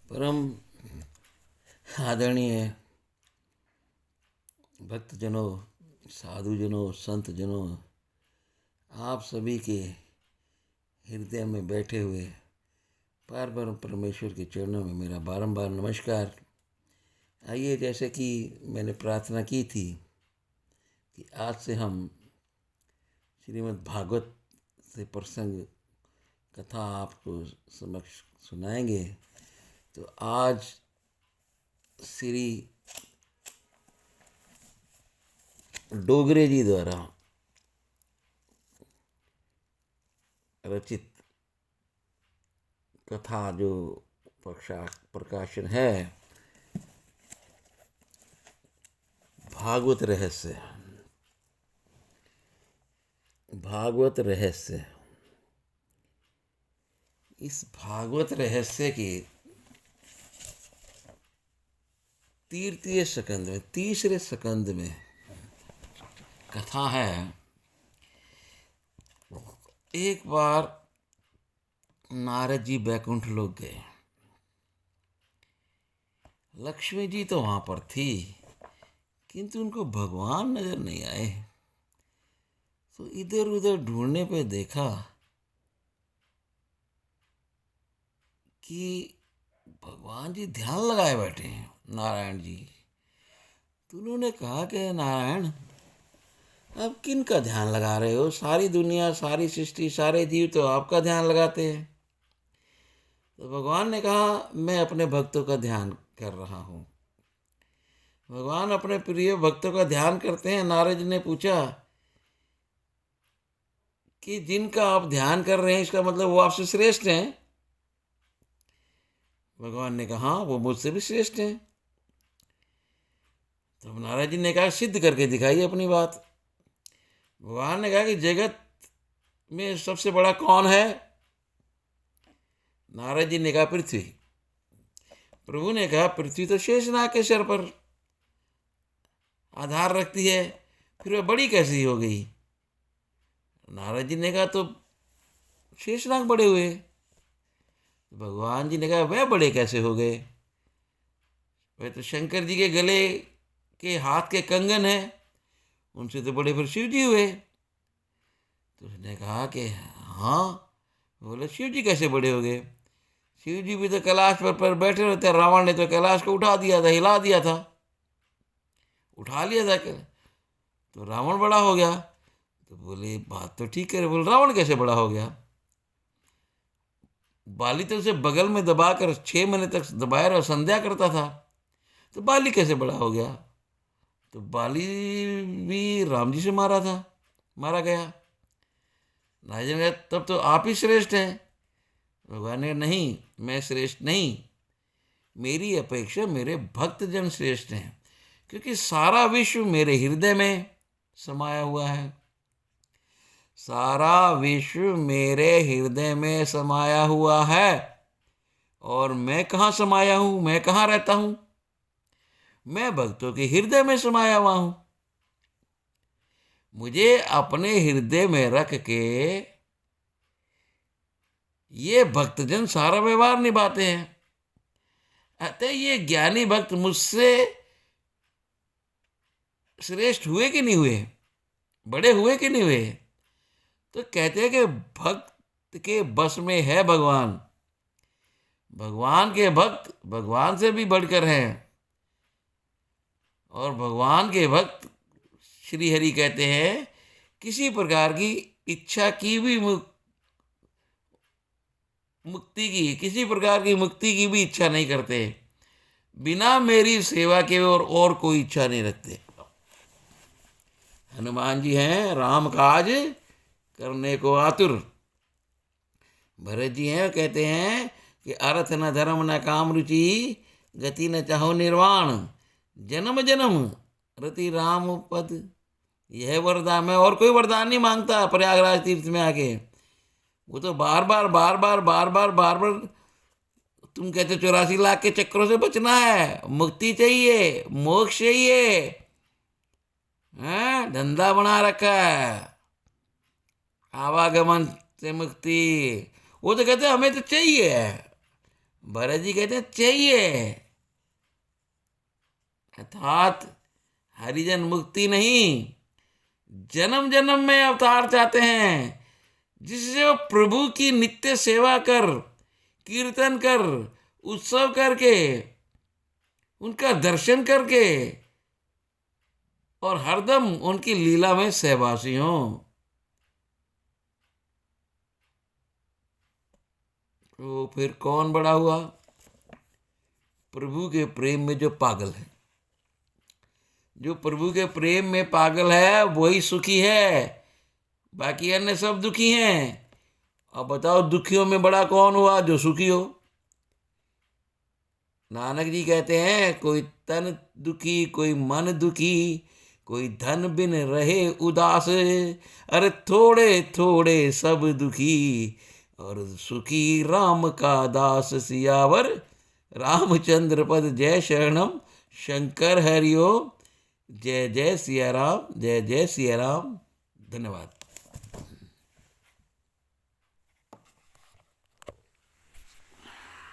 परम आदरणीय भक्तजनों, साधुजनों, संतजनों, आप सभी के हृदय में बैठे हुए पार ब्रह्म परमेश्वर के चरणों में मेरा बारंबार नमस्कार। आइए, जैसे कि मैंने प्रार्थना की थी कि आज से हम श्रीमद् भागवत से प्रसंग कथा आपको समक्ष सुनाएंगे। तो आज श्री डोगरे जी द्वारा रचित कथा जो प्रकाशन है, भागवत रहस्य। भागवत रहस्य, इस भागवत रहस्य के तीसरे स्कंद में कथा है। एक बार नारद जी बैकुंठ लोक गए। लक्ष्मी जी तो वहां पर थी, किंतु उनको भगवान नजर नहीं आए। तो इधर उधर ढूंढने पे देखा कि भगवान जी ध्यान लगाए बैठे हैं, नारायण जी। तो उन्होंने कहा कि नारायण, अब किन का ध्यान लगा रहे हो? सारी दुनिया, सारी सृष्टि, सारे जीव तो आपका ध्यान लगाते हैं। तो भगवान ने कहा, मैं अपने भक्तों का ध्यान कर रहा हूँ। भगवान अपने प्रिय भक्तों का ध्यान करते हैं। नारद जी ने पूछा कि जिनका आप ध्यान कर रहे हैं, इसका मतलब वो आपसे श्रेष्ठ हैं? भगवान ने कहा, हाँ, वो मुझसे भी श्रेष्ठ हैं। तो नारद जी ने कहा, सिद्ध करके दिखाइए अपनी बात। भगवान ने कहा कि जगत में सबसे बड़ा कौन है? नारद जी ने कहा, पृथ्वी। प्रभु ने कहा, पृथ्वी तो शेषनाग के सिर पर आधार रखती है, फिर वह बड़ी कैसी हो गई? नारद जी ने कहा, तो शेषनाग बड़े हुए। भगवान जी ने कहा, वह बड़े कैसे हो गए? वह तो शंकर जी के गले के हाथ के कंगन है, उनसे तो बड़े फिर शिव जी हुए। तो उसने कहा कि हाँ। बोले, शिव जी कैसे बड़े हो गए? शिव जी भी तो कैलाश पर बैठे रहते। रावण ने तो कैलाश को उठा दिया था, हिला दिया था, उठा लिया था। तो रावण बड़ा हो गया। तो बोले, बात तो ठीक है। बोले, रावण कैसे बड़ा हो गया? बाली तो उसे बगल में दबाकर 6 महीने तक दबाए रहा, संध्या करता था। तो बाली कैसे बड़ा हो गया? तो बाली भी राम जी से मारा गया। राजन ने, तब तो आप ही श्रेष्ठ हैं। भगवान ने, नहीं, मैं श्रेष्ठ नहीं, मेरी अपेक्षा मेरे भक्तजन श्रेष्ठ हैं, क्योंकि सारा विश्व मेरे हृदय में समाया हुआ है। सारा विश्व मेरे हृदय में समाया हुआ है। और मैं कहाँ समाया हूं? मैं कहाँ रहता हूं? मैं भक्तों के हृदय में समाया हुआ हूं। मुझे अपने हृदय में रख के ये भक्तजन सारा व्यवहार निभाते हैं। अतः ये ज्ञानी भक्त मुझसे श्रेष्ठ हुए कि नहीं हुए? बड़े हुए कि नहीं हुए? तो कहते हैं कि भक्त के बस में है भगवान। भगवान के भक्त भगवान से भी बढ़कर हैं। और भगवान के भक्त, श्री हरि कहते हैं, किसी प्रकार की इच्छा की भी किसी प्रकार की मुक्ति की भी इच्छा नहीं करते। बिना मेरी सेवा के और कोई इच्छा नहीं रखते। हनुमान जी हैं, राम काज करने को आतुर। भरत जी हैं, कहते हैं कि अर्थ न धर्म न काम रुचि, गति न चाहो निर्वाण, जन्म जन्म रति राम पद। यह वरदान, मैं और कोई वरदान नहीं मांगता। प्रयागराज तीर्थ में आके वो तो बार बार बार बार बार बार बार बार, तुम कहते 84 लाख के चक्रों से बचना है, मुक्ति चाहिए, मोक्ष चाहिए, धंधा बना रखा है आवागमन से मुक्ति। वो तो कहते हमें तो चाहिए। भरत जी कहते हैं चाहिए, अर्थात हरिजन मुक्ति नहीं, जन्म जन्म में अवतार चाहते हैं, जिससे वो प्रभु की नित्य सेवा कर, कीर्तन कर, उत्सव करके, उनका दर्शन करके और हरदम उनकी लीला में सहवासी हों। तो फिर कौन बड़ा हुआ? प्रभु के प्रेम में जो पागल है। जो प्रभु के प्रेम में पागल है वही सुखी है, बाकी अन्य सब दुखी हैं। अब बताओ दुखियों में बड़ा कौन हुआ? जो सुखी हो। नानक जी कहते हैं कोई तन दुखी, कोई मन दुखी, कोई धन बिन रहे उदास, अरे थोड़े थोड़े सब दुखी, और सुखी राम का दास। सियावर रामचंद्र पद जय शरणम, शंकर हरिओम। जय जय सिया राम, जय जय सिया राम। धन्यवाद।